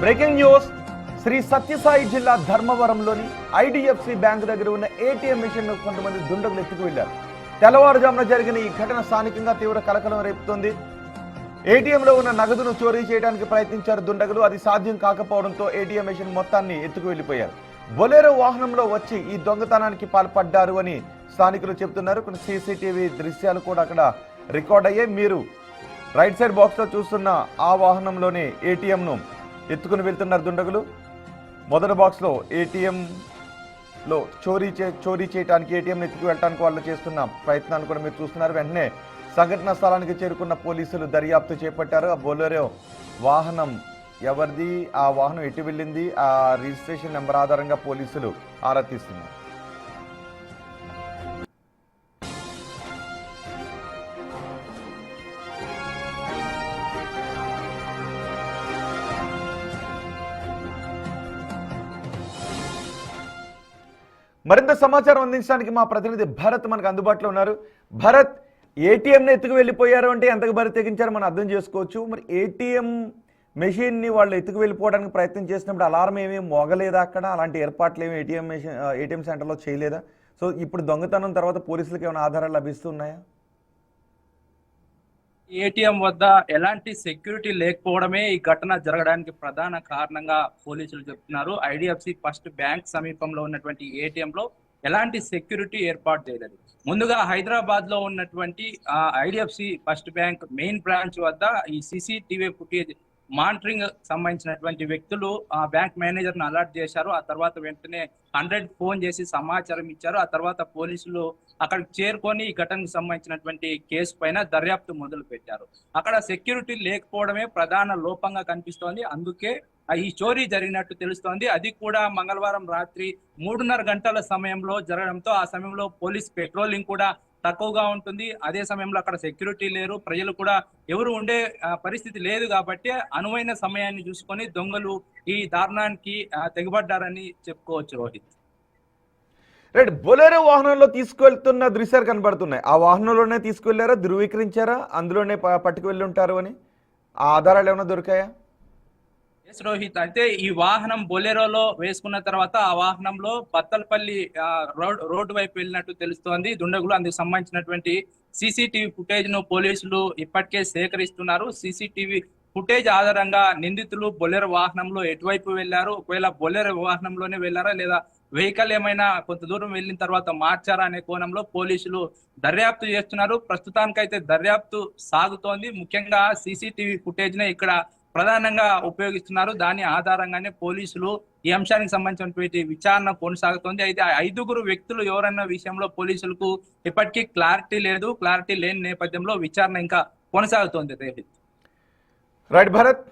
Breaking news. Shri Sathya Sai జిల్లా ధర్మవరంలోని IDFC bank దగ్గర ఉన్న ఏటీఎం మిషన్ కొంతమంది దుండగులు ఎత్తుకు వెళ్లారు. తెల్లవారుజామున జరిగిన ఈ ఘటన స్థానికంగా తీవ్ర కలకలం రేపుతోంది. ఏటీఎంలో ఉన్న నగదును చోరీ చేయడానికి ప్రయత్నించారు దుండగులు. అది సాధ్యం కాకపోవడంతో ఏటీఎం మిషన్ మొత్తాన్ని ఎత్తుకు వెళ్లిపోయారు. బొలెరో వాహనంలో వచ్చి ఈ దొంగతనానికి పాల్పడ్డారు అని స్థానికులు చెబుతున్నారు. కొన్ని సీసీటీవీ దృశ్యాలు కూడా అక్కడ రికార్డ్ అయ్యాయి. మీరు రైట్ సైడ్ బాక్స్లో చూస్తున్న ఆ వాహనంలోనే ఏటీఎంను ఎత్తుకుని వెళ్తున్నారు దుండగులు. మొదటి బాక్స్లో ఏటీఎంలో చోరీ చేయడానికి ఏటీఎం ఎత్తుకు వెళ్ళడానికి వాళ్ళు చేస్తున్న ప్రయత్నాన్ని కూడా మీరు చూస్తున్నారు. వెంటనే సంఘటన స్థలానికి చేరుకున్న పోలీసులు దర్యాప్తు చేపట్టారు. ఆ బొలెరో వాహనం ఎవరిది, ఆ వాహనం ఎటు వెళ్ళింది, ఆ రిజిస్ట్రేషన్ నెంబర్ ఆధారంగా పోలీసులు ఆరా తీస్తున్నారు. మరింత సమాచారం అందించడానికి మా ప్రతినిధి భరత్ మనకు అందుబాటులో ఉన్నారు. భరత్, ఏటీఎంని ఎత్తుకు వెళ్ళిపోయారు అంటే ఎంతకు బరి తెగించారో మనం అర్థం చేసుకోవచ్చు. మరి ఏటీఎం మెషిన్ని వాళ్ళు ఎత్తుకు వెళ్ళిపోవడానికి ప్రయత్నం చేసినప్పుడు అలారం ఏమీ మోగలేదా? అక్కడ అలాంటి ఏర్పాట్లు ఏమి ఏటీఎం సెంటర్లో చేయలేదా? సో ఇప్పుడు దొంగతనం తర్వాత పోలీసులకు ఏమైనా ఆధారాలు లభిస్తున్నాయా? ఏటీఎం వద్ద ఎలాంటి సెక్యూరిటీ లేకపోవడమే ఈ ఘటన జరగడానికి ప్రధాన కారణంగా పోలీసులు చెప్తున్నారు. ఐడిఎఫ్సి ఫస్ట్ బ్యాంక్ సమీపంలో ఉన్నటువంటి ఏటీఎం లో ఎలాంటి సెక్యూరిటీ ఏర్పాటు చేయలేదు. ముందుగా హైదరాబాద్ లో ఉన్నటువంటి IDFC first bank main branch వద్ద ఈ సీసీటీవీ ఫుటేజ్ మానిటరింగ్ సంబంధించినటువంటి వ్యక్తులు ఆ బ్యాంక్ మేనేజర్ ను అలర్ట్ చేశారు. ఆ తర్వాత వెంటనే 100 ఫోన్ చేసి సమాచారం ఇచ్చారు. ఆ తర్వాత పోలీసులు అక్కడికి చేరుకొని ఈ ఘటనకు సంబంధించినటువంటి కేసు పైన దర్యాప్తు మొదలు పెట్టారు. అక్కడ సెక్యూరిటీ లేకపోవడమే ప్రధాన లోపంగా కనిపిస్తోంది. అందుకే ఈ చోరీ జరిగినట్టు తెలుస్తోంది. అది కూడా మంగళవారం రాత్రి 3:30 గంటల సమయంలో జరగడంతో ఆ సమయంలో పోలీస్ పెట్రోలింగ్ కూడా తక్కువగా ఉంటుంది. అదే సమయంలో అక్కడ సెక్యూరిటీ లేరు, ప్రజలు కూడా ఎవరు ఉండే పరిస్థితి లేదు. కాబట్టి అనువైన సమయాన్ని చూసుకొని దొంగలు ఈ దారుణానికి తెగబడ్డారని చెప్పుకోవచ్చు. రోహిత్, రైట్. బొలెరో వాహనంలో తీసుకువెళ్తున్న దృశ్యాలు కనబడుతున్నాయి. ఆ వాహనంలోనే తీసుకువెళ్లారా, ధృవీకరించారా అందులోనే పట్టుకు వెళ్ళి ఉంటారు అని ఆ ఆధారాలు ఏమైనా దొరికాయా? ఎస్ రోహిత్, అయితే ఈ వాహనం బొలెరోలో వేసుకున్న తర్వాత ఆ వాహనంలో బత్తలపల్లి రోడ్డు వైపు వెళ్ళినట్టు తెలుస్తోంది. దుండగులు అందుకు సంబంధించినటువంటి సీసీటీవీ ఫుటేజ్ ను పోలీసులు ఇప్పటికే సేకరిస్తున్నారు. సీసీటీవీ ఫుటేజ్ ఆధారంగా నిందితులు బొలెరో వాహనంలో ఎటువైపు వెళ్లారు, ఒకవేళ బొలెరో వాహనంలోనే వెళ్లారా లేదా వెహికల్ ఏమైనా కొంత దూరం వెళ్ళిన తర్వాత మార్చారా అనే కోణంలో పోలీసులు దర్యాప్తు చేస్తున్నారు. ప్రస్తుతానికైతే దర్యాప్తు సాగుతోంది. ముఖ్యంగా సీసీటీవీ ఫుటేజ్ నే ఇక్కడ ప్రధానంగా ఉపయోగిస్తున్నారు. దాని ఆధారంగానే పోలీసులు ఈ అంశానికి సంబంధించినటువంటి విచారణ కొనసాగుతోంది. అయితే 5 వ్యక్తులు ఎవరన్న విషయంలో పోలీసులకు ఇప్పటికీ క్లారిటీ లేదు. క్లారిటీ లేని నేపథ్యంలో విచారణ ఇంకా కొనసాగుతోంది. రైట్ భరత్.